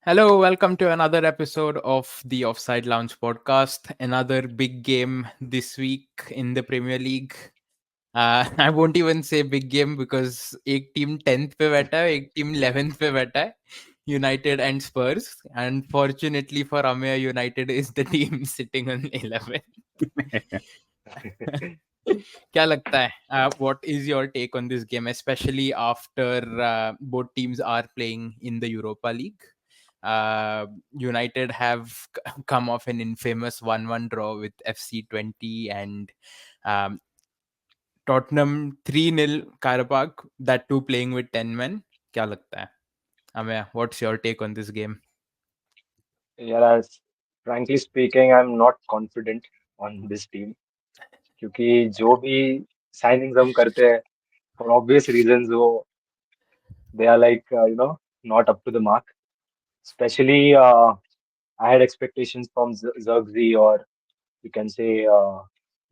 Hello, welcome to another episode of the Offside Lounge Podcast. Another big game this week in the Premier League. I won't even say big game because एक team 10th पे बैठा है, एक team 11th पे बैठा है, United and Spurs. Unfortunately for Amir, United is the team sitting on 11th. क्या लगता है? What is your take on this game, especially after both teams are playing in the Europa League? United have come off an infamous 1-1 draw with FC20 and um, Tottenham 3-0 Karabakh, that too playing with 10 men. क्या लगता है? Amaya, what's your take on this game? Yeah, as frankly speaking, I'm not confident on this team क्योंकि जो भी signings हम करते हैं for obvious reasons वो they are like not up to the mark. Especially I had expectations from Zirkzee or you can say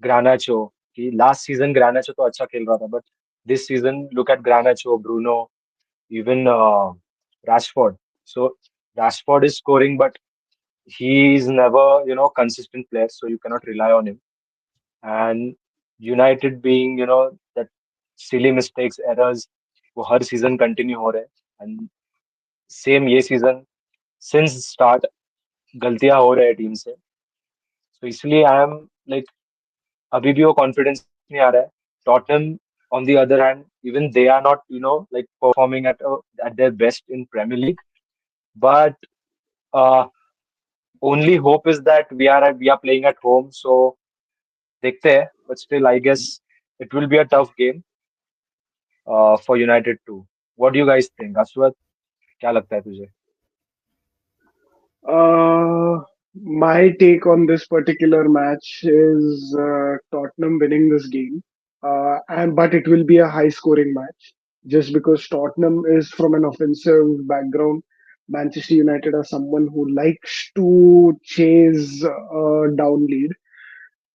Garnacho. कि last season Garnacho तो अच्छा खेल रहा था but this season look at Garnacho, Bruno, even Rashford. So Rashford is scoring but he is never consistent player so you cannot rely on him. And United being that silly mistakes errors वो हर season continue हो रहे हैं and same ये season since start गलतियां हो रहे हैं team से तो इसलिए आई एम लाइक अभी भी वो कॉन्फिडेंस नहीं आ रहा है Tottenham on the other hand even they are not like performing at their best in Premier League but uh, only hope is that we are playing at home so देखते हैं but still I guess it will be a tough game for United too. What do you guys think? Ashwath, क्या लगता है तुझे? Uh, my take on this particular match is Tottenham winning this game, and but it will be a high-scoring match just because Tottenham is from an offensive background. Manchester United are someone who likes to chase down lead.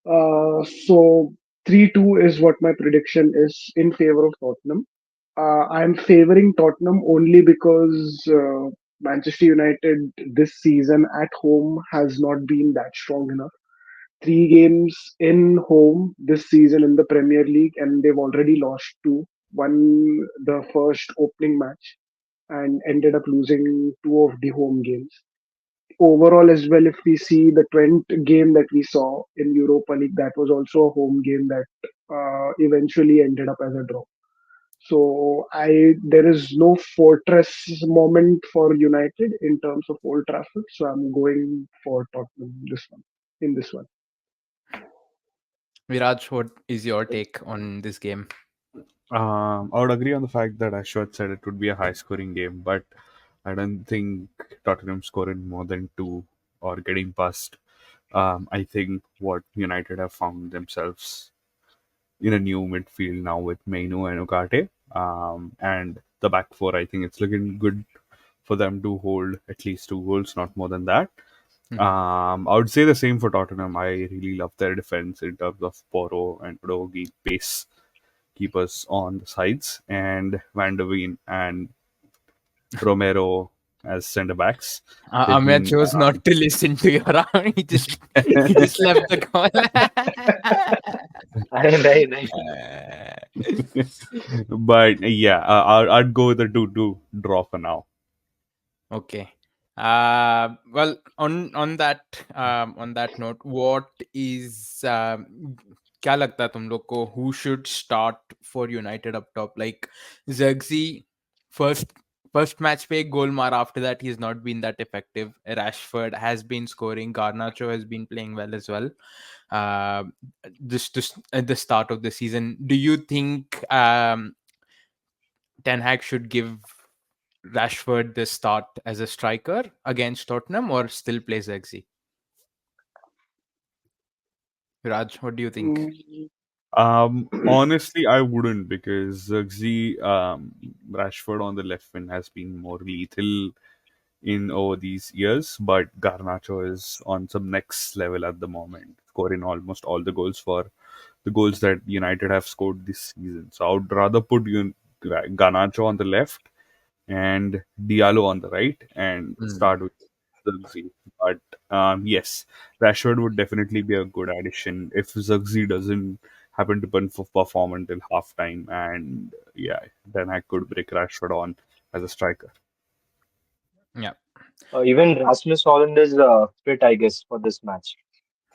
So 3-2 is what my prediction is in favor of Tottenham. I'm favoring Tottenham only because Manchester United this season at home has not been that strong enough. Three games in home this season in the Premier League, and they've already lost two. Won the first opening match and ended up losing two of the home games. Overall, as well, if we see the 20 game that we saw in Europa League, that was also a home game that eventually ended up as a draw. So I there is no fortress moment for United in terms of Old Trafford. So I'm going for Tottenham in this one. Viraj, what is your take on this game? I would agree on the fact that Ashwath said it would be a high scoring game, but I don't think Tottenham scoring more than two or getting past. I think what United have found themselves in a new midfield now with Mainu and Ugarte. And the back four, I think it's looking good for them to hold at least two goals, not more than that. I would say the same for Tottenham. I really love their defense in terms of Poro and Udogi pace keepers on the sides, and Van der Veen and Romero as centre backs. They've Amir been chose not to listen to your round. He just left the call. नहीं नहीं but yeah, I'd go with a 2-2 draw for now. Okay. Well, on that note, what is क्या लगता है तुम लोग को who should start for United up top? Like Zirkzee first match पे एक goal मारा. After that, he's not been that effective. Rashford has been scoring. Garnacho has been playing well as well. Uh, just at the start of the season, do you think Ten Hag should give Rashford the start as a striker against Tottenham or still play Zirkzee? Raj, what do you think? Mm, Honestly, I wouldn't because Zirkzee, Rashford on the left wing has been more lethal in over these years, but Garnacho is on some next level at the moment, scoring almost all the goals for the goals that United have scored this season. So I would rather put Garnacho on the left and Diallo on the right, and Hmm. start with Zirkzee. But yes, Rashford would definitely be a good addition if Zirkzee doesn't happen to perform until halftime. And yeah, then I could break Rashford on as a striker. Yeah. Even Rasmus Holland is fit, I guess, for this match,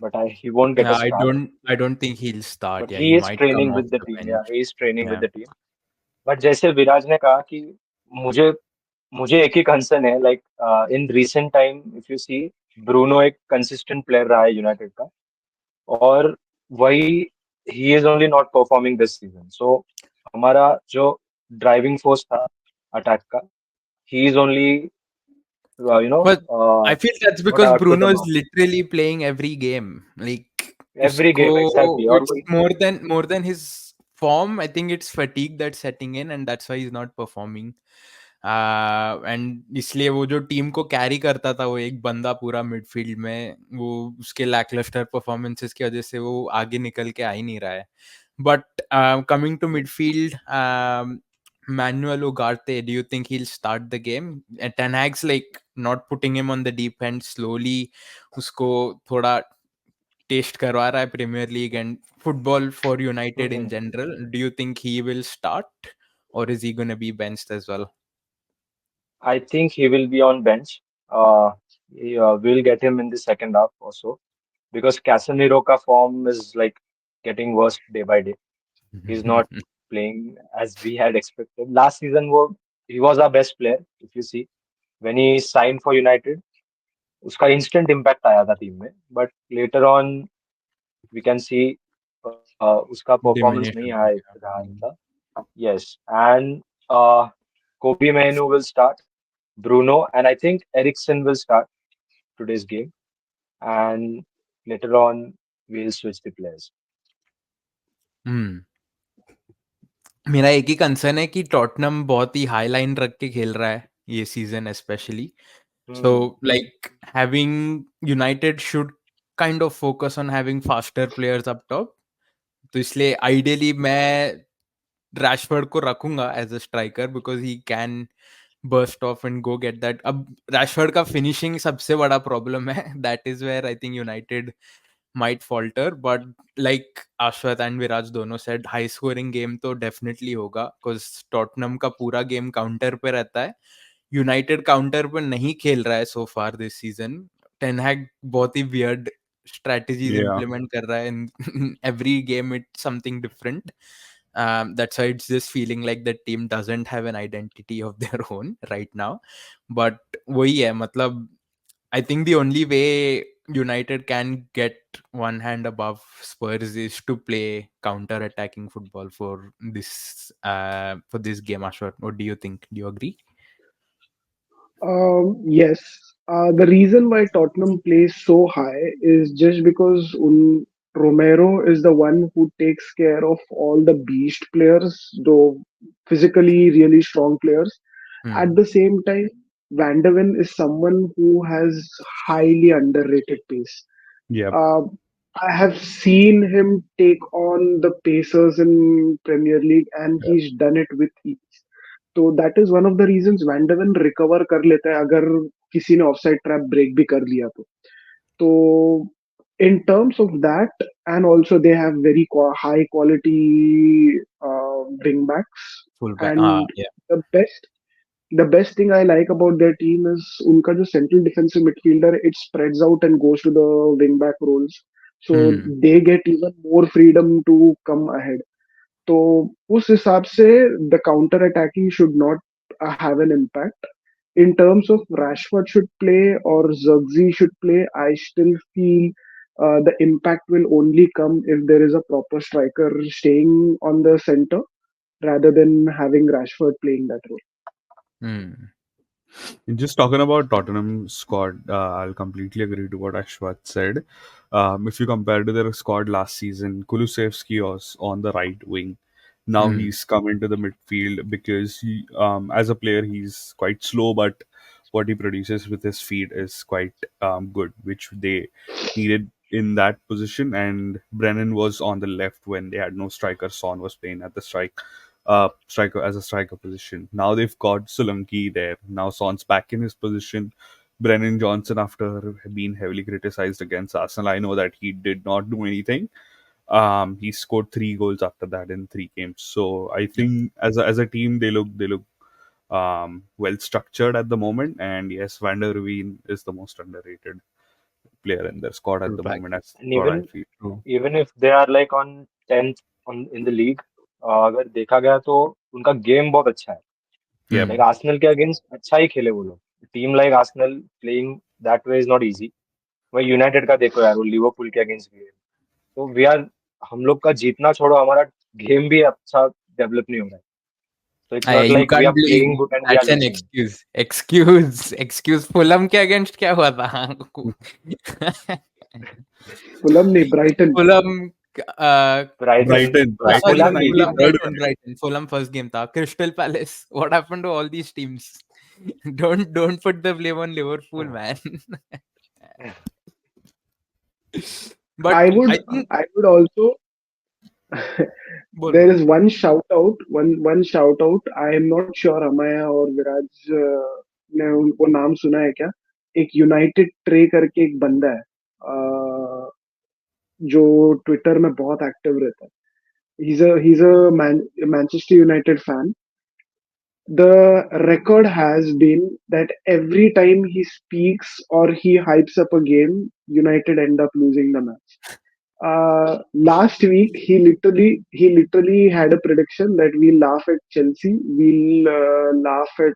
but he won't get a I start. don't. I don't think he'll start. But Yeah, he he is might come training off with the the team. Yeah, bench. he is training with Yeah. the team. But जैसे विराज ने कहा कि मुझे मुझे एक ही concern है like in recent time if you see Bruno एक कंसिस्टेंट प्लेयर रहा है यूनाइटेड का और वही he is only not performing this season so हमारा जो ड्राइविंग फोर्स था अटैक का he is only you know But I feel that's not because up to Bruno the is mark literally playing every game. Like every usko, game exactly और it's वही more than his form. I think it's fatigue that's setting in, and that's why he's not performing. And इसलिए वो जो team को carry करता था वो एक बंदा पूरा मिडफील्ड में वो उसके लैकलस्टर परफॉर्मेंसेस की वजह से वो आगे निकल के आ ही नहीं रहा है but coming to midfield Manuel Ugarte, do you think he'll start the game? And Ten Hag's like not putting him on the deep end slowly. उसको थोड़ा टेस्ट करवा रहा है premier league and football for United in general. Do you think he will start or is he going to be benched as well? I think he will be on bench. We'll get him in the second half also because Casemiro ka form is like getting worse day by day. He's not playing as we had expected. Last season, he was our best player. If you see, when he signed for United, उसका instant impact आया था team में. But later on, we can see उसका performance नहीं Diminution. आया रहा था. Yes, and uh, Kobe Mainoo will start. Bruno and I think Eriksen will start today's game, and later on we'll switch the players. हम्म. मेरा एक ही concern है कि टॉटनम बहुत ही हाई लाइन रख के खेल रहा है ये season specially. So Hmm. Like having United should kind of focus on having faster players up top. तो इसलिए आइडियली मैं रैशफोर्ड को रखूंगा as a striker because he can burst off and go get that. अब Rashford का finishing सबसे बड़ा problem है. That is where I think United might falter, but like Ashwat and Viraj दोनों said, high scoring game तो definitely होगा because Tottenham का पूरा game counter पे रहता है. United counter पे नहीं खेल रहा है so far this season. Ten Hag बहुत ही weird strategies Yeah. implement कर रहा है in every game it's something different. That's why it's just feeling like the team doesn't have an identity of their own right now. But वही है मतलब I think the only way United can get one hand above Spurs is to play counter-attacking football for this game. Ashwat, what do you think? Do you agree? Yes. The reason why Tottenham plays so high is just because Romero is the one who takes care of all the beast players, though physically really strong players. At Hmm. the same time, Van de Ven is someone who has highly underrated pace. Yep. Uh, I have seen him take on the Pacers in Premier League, and Yeah. he's done it with ease. तो that is one of the reasons Van de Ven recover कर लेता है अगर किसी ने offside trap break भी कर लिया तो in terms of that, and also they have very high quality wing backs, Full back. and Yeah. the best the best thing I like about their team is उनका जो central defensive midfielder it spreads out and goes to the wing back roles, so Hmm. they get even more freedom to come ahead. तो उस हिसाब से the counter attacking should not have an impact. In terms of Rashford should play or Zirkzee should play, I still feel the impact will only come if there is a proper striker staying on the center rather than having Rashford playing that role. Hmm. Just talking about Tottenham squad, I'll completely agree to what Ashwath said. If you compare to their squad last season, Kulusevski was on the right wing. Now Hmm. he's come into the midfield because as a player, he's quite slow, but what he produces with his feet is quite good, which they needed in that position. And Brennan was on the left when they had no striker. Son was playing at the strike. striker as a striker position. Now they've got Solanke there. Now Son's back in his position. Brennan Johnson, after being heavily criticized against Arsenal, I know that he did not do anything. He scored 3 goals after that in 3 games. So I think as a team they look well structured at the moment. And yes, Van der Veen is the most underrated player in their squad at True the fact. moment. That's And what I even feel. True. even if they are like on 10th on in the league, अगर देखा गया तो उनका game बहुत अच्छा है. Yep. Like Arsenal के against अच्छा ही खेले वो लोग. Team like Arsenal playing that way is not easy. वही यूनाइटेड का देखो यार, वो लिवरपूल के अगेंस्ट भी है. तो वी आर हम लोग का जीतना छोड़ो, हमारा गेम भी अच्छा डेवलप नहीं हो रहा है. So it's not You like we can't are playing believe good and we are that's an losing. excuse. Excuse. Fulham के against क्या हुआ था? Fulham नहीं, Brighton. Fulham. Brighton, Oh, yeah, sorry, Fulham Brighton, नहीं I think था. third Brighton, one. Brighton. Fulham first game था. Crystal Palace. What happened to all these teams? Don't put the blame on Liverpool, man. But I would I think I would also बोल there बोल. is one shout out. I am not sure Amaya or Viraj ने उनको नाम सुना है क्या? एक United tray करके एक बंदा है, जो ट्विटर में बहुत एक्टिव रहता है. He's a Manchester United fan. The record has been that every time he speaks or he hypes up a game, United end up losing the match. Last week he literally had a prediction that we'll laugh at Chelsea, we'll laugh at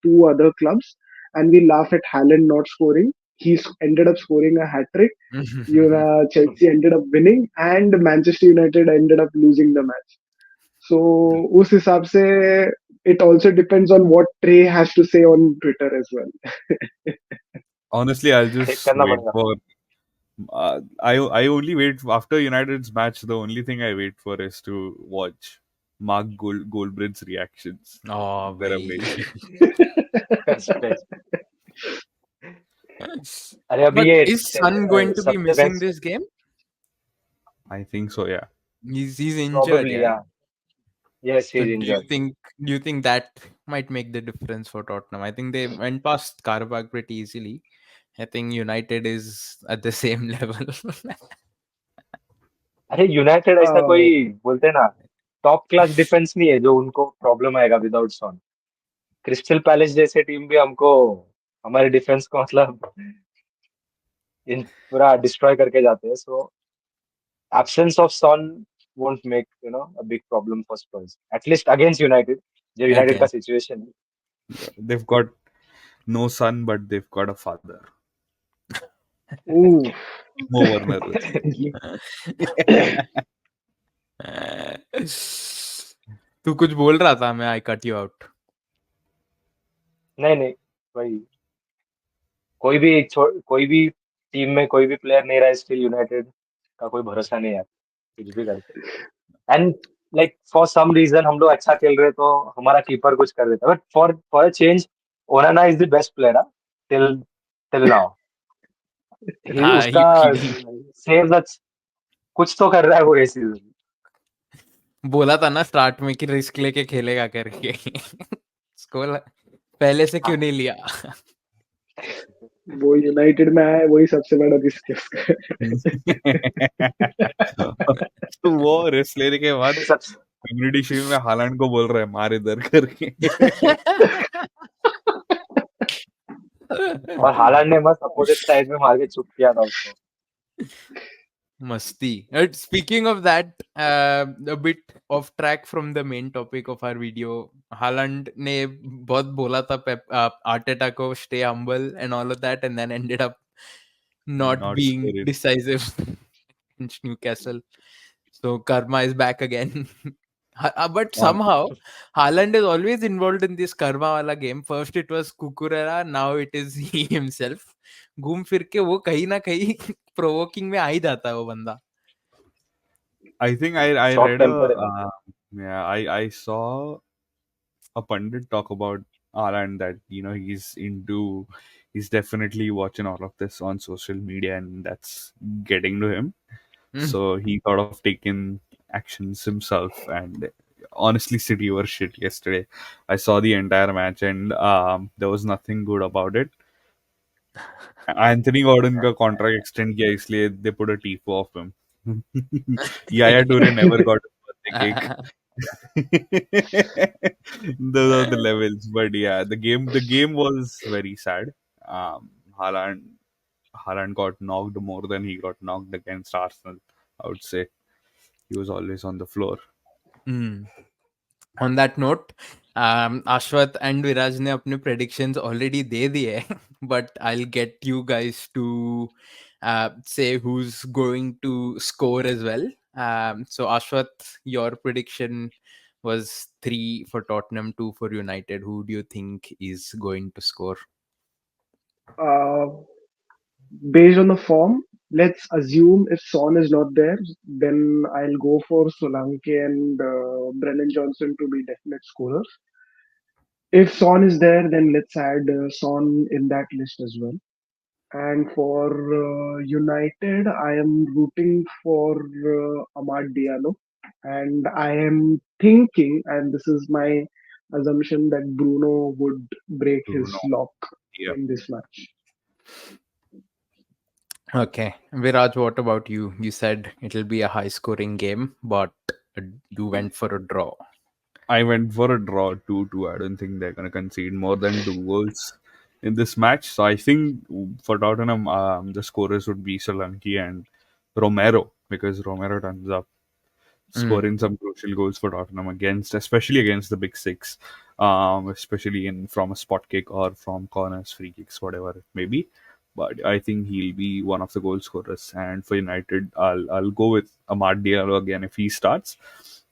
two other clubs, and we'll laugh at Haaland not scoring. He's ended up scoring a hat trick. Chelsea ended up winning, and Manchester United ended up losing the match. So उस हिसाब से it also depends on what Trey has to say on Twitter as well. Honestly, I'll check just करना wait पड़ेगा. for. I only wait after United's match. The only thing I wait for is to watch Mark Goldbridge's reactions. Oh, They're भाई. amazing. Best best. अरे अभी But ये is Son going to be सबसे missing best. this game? I think so. Yeah. He's injured, Probably, yeah. yeah. Yes, So he's injured. do you think that might make the difference for Tottenham? I think they went past Karabakh pretty easily. I think United is at the same level. अरे United ऐसा Uh, कोई बोलते हैं ना, top class defence नहीं है जो उनको प्रॉब्लम आएगा विदाउट सॉन. क्रिस्टल पैलेस जैसे टीम भी हमको हमारे डिफेंस को मतलब इन पूरा डिस्ट्रॉय करके जाते हैं. सो absence of Son won't make a big problem for Spurs. At least against United. जो यूनाइटेड का Again. सिचुएशन है. They've got no son, but they've got a father. ooh, Timo Werner. तू कुछ बोल रहा था, मैं आई कट यू आउट. नहीं नहीं, वही कोई भी टीम में कोई भी प्लेयर नहीं रहा है स्टिल यूनाइटेड का कोई भरोसा नहीं है. कुछ भी करते. And like for some reason हम लोग अच्छा खेल रहे तो हमारा कीपर कुछ कर देता है. But for a change Onana is the best player till till now. He हाँ, उसका लीडिंग. सेव कुछ तो कर रहा है वो ये सीजन. बोला था ना स्टार्ट में कि रिस्क लेके खेलेगा करके. उसको पहले से क्यों नहीं लिया? वो यूनाइटेड में आया है, वही सबसे बड़ा रिस्क है उसका. तो वो रेस्ट लेने के बाद अरे सबसे. कम्युनिटी शील्ड में हालैंड को बोल रहा है मार इधर करके. और हालांड ने मस्त अपोजिट साइड में मार के चुप किया था उसको. मस्ती. Speaking of that, a bit off track from the main topic of our video. Haaland ने बहुत बोला था Arteta को stay humble and all of that, and then ended up not Not being scoring. decisive against Newcastle. So karma is back again. But somehow Haaland is always involved in this karma wala game. First it was Cucurella, now it is he himself. घूम फिर के वो कहीं ना कहीं provoking में आ ही जाता है वो बंदा. I think I short read temper है भाई. I saw a pundit talk about Haaland that he's definitely watching all of this on social media and that's getting to him. So he thought of taking actions himself and honestly, City were shit yesterday. I saw the entire match, and there was nothing good about it. Anthony Gordon का contract extend किया इसलिए they put a tifo of him. Yaya Toure never got a birthday cake. Those are the levels, but yeah, the game was very sad. Um, Haaland Haaland got knocked more than he got knocked against Arsenal. I would say he was always on the floor. Hmm. On that note, Ashwath and Viraj ने अपने predictions already दे दिए हैं, but I'll get you guys to say who's going to score as well. So Ashwath, your prediction was 3 for Tottenham, 2 for United. Who do you think is going to score? Uh, Based on the form, let's assume if Son is not there, then I'll go for Solanke and Brennan Johnson to be definite scorers. If Son is there, then let's add Son in that list as well. And for United, I am rooting for Amad Diallo. And I am thinking, and this is my assumption, that Bruno would break his Bruno. lock Yeah. in this match. Okay, Viraj, what about you? You said it'll be a high scoring game, but you went for a draw. I went for a draw 2-2. I don't think they're going to concede more than 2 goals in this match. So I think for Tottenham, the scorers would be Solanke and Romero, because Romero turns up Mm. scoring some crucial goals for Tottenham especially against the big six, especially in from a spot kick or from corners, free kicks, whatever it may be. But I think he'll be one of the goal scorers. And for United, I'll go with Amad Diallo again if he starts.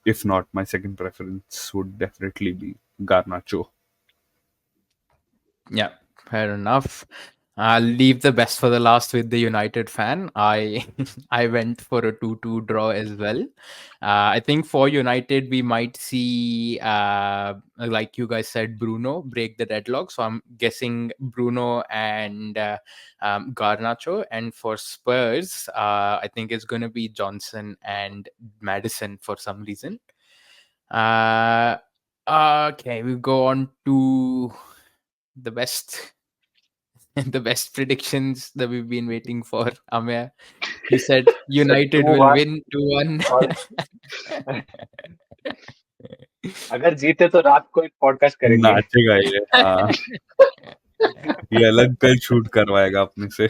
If not, my second preference would definitely be Garnacho. Yeah, fair enough. I'll leave the best for the last with the United fan. I I went for a 2-2 draw as well. I think for United we might see like you guys said, Bruno break the deadlock. So I'm guessing Bruno and Garnacho. And for Spurs, I think it's gonna be Johnson and Madison for some reason. Uh okay, we go on to the best the best predictions that we've been waiting for. Amir, you said So United will 2-1 win 2-1. और अगर जीते तो रात को एक podcast करेंगे. नाचेगा ये. हाँ, ये अलग कल शूट करवाएगा अपने से.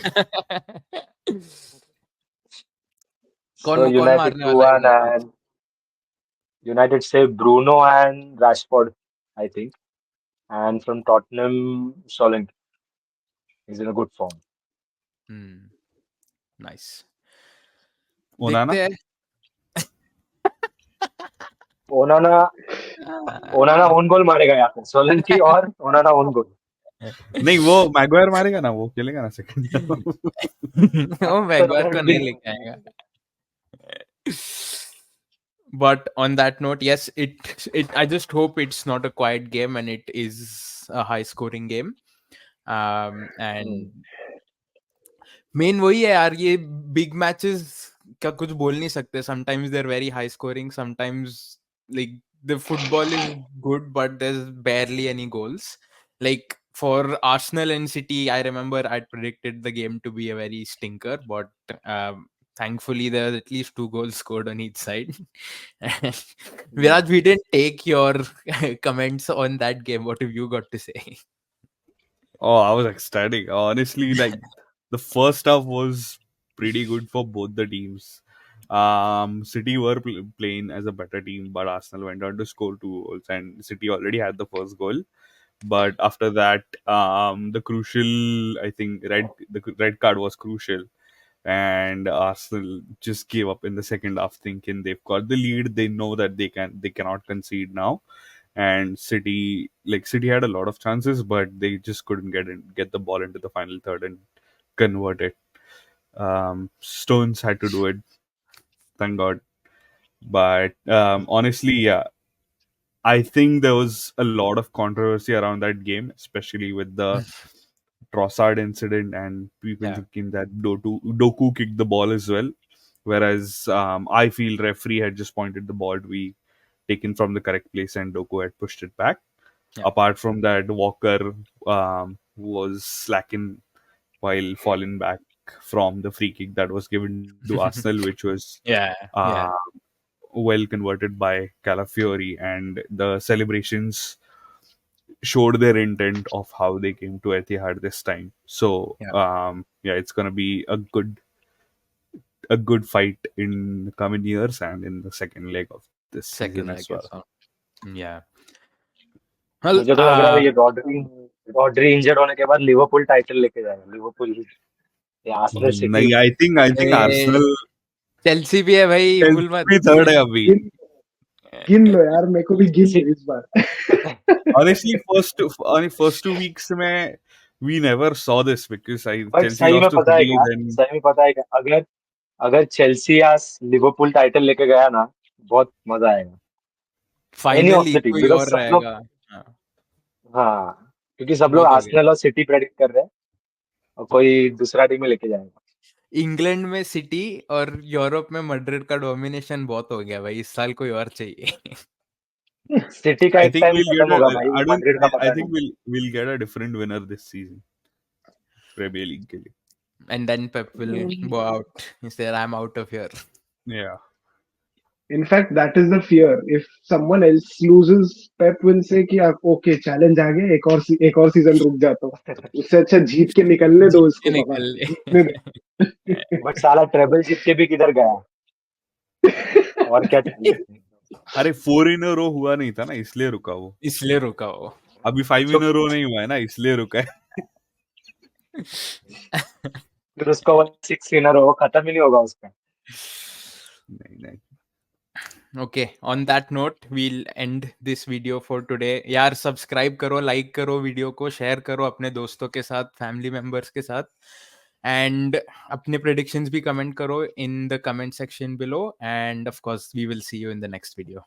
So कौन United मारने वाला है 2-1 United? and United save Bruno and Rashford, I think. And from Tottenham, Solanke is in a good form. Hmm, nice. Onana? देखते हैं. ओनाना ओनाना ओन गोल मारेगा या फिर सोलंकी और ओनाना ओन गोल. नहीं, वो मैगवायर मारेगा ना, वो खेलेगा ना सेकंड. वो So मैगवायर that को would नहीं be लेके आएगा. But on that note, yes, it I just hope it's not a quiet game and it is a high scoring game. And main वही है यार, ये बिग मैचेस का कुछ बोल नहीं सकते. Sometimes they are very high scoring, sometimes like the football is good but there is barely any goals. Like for Arsenal and City, I remember I predicted the game to be a very stinker, but thankfully there are at least 2 goals scored on each side. Viraj, we didn't take your comments on that game. What have you got to say? Oh, I was ecstatic. Honestly, like the first half was pretty good for both the teams. City were playing as a better team, but Arsenal went on to score 2 goals, and City already had the first goal. But after that, the crucial, I think, the red card was crucial, and Arsenal just gave up in the second half, thinking they've got the lead. They know that they cannot concede now, and City had a lot of chances, but they just couldn't get the ball into the final third and convert it. Stones had to do it, thank God. But honestly, yeah, I think there was a lot of controversy around that game, especially with the Trossard incident and people Yeah. thinking that Doku kicked the ball as well. Whereas I feel referee had just pointed the ball to be taken from the correct place and Doku had pushed it back. Yeah. Apart from that, Walker was slacking while falling back from the free kick that was given to Arsenal, which was Yeah, uh, well converted by Calafiori, and the celebrations showed their intent of how they came to Etihad this time. So Yeah. yeah, it's gonna be a good fight in the coming years and in the second leg of this season second as leg well. as well. Yeah. Well, मुझे तो लग रहा है ये Rodri injured होने के बाद Liverpool title लेके जाएगा, लिवरपूल या आर्सेनल सिटी। नहीं, I think Arsenal चेल्सी भी है भाई, भूल Chelsea मत। भी थर्ड है अभी। गिन गिन लो यार, मेरे को भी गिन लो इस बार। Honestly, first 2 weeks में we never saw this because but Chelsea सही में lost to पता है City, क्या, then सही में पता है क्या, अगर अगर चेल्सी या लिवरपूल टाइटल लेके गया ना, बहुत मजा आएगा। Any of finally the team, कोई बिकॉज और सब लोग, रहेगा। हाँ, हाँ, क्योंकि सब लोग बहुत हो गया। आर्सेनल और सिटी प्रेडिक्ट कर रहे हैं और कोई दूसरा टीम में लेके जाएगा। इंग्लैंड में सिटी और यूरोप में मैड्रिड का डोमिनेशन बहुत हो गया भाई, इस साल कोई और चाहिए। सिटी का I एक think टाइम we'll खत्म get होगा a भाई, I don't मैड्रिड का I पता think नहीं। we'll get a different winner this season Premier League के लिए। And then Pep will go out. He said, I'm out of here. Yeah. In fact, that is the fear. If someone else loses, Pep will say कि okay, challenge आ गया, एक और season रुक जाता हूँ। उससे अच्छा जीत के निकलने दो जीत के इसको बाबा, निकल ले। जीतने दो। बट साला ट्रेबल जीत के भी किधर गया, और क्या चाहिए। अरे 4 in a row हुआ नहीं था ना, इसलिए रुका वो। इसलिए रुका वो। अभी 5 in a row नहीं हुआ है ना, इसलिए रुका है। फिर उसको 6 इन हो, खत्म ही नहीं होगा उसका। नहीं। Okay, on that note, we'll end this video for today. यार सब्सक्राइब करो, लाइक करो वीडियो को, शेयर करो अपने दोस्तों के साथ, फैमिली मेंबर्स के साथ, एंड अपने predictions भी कमेंट करो in the comment section below, and of course we will see you in the next video.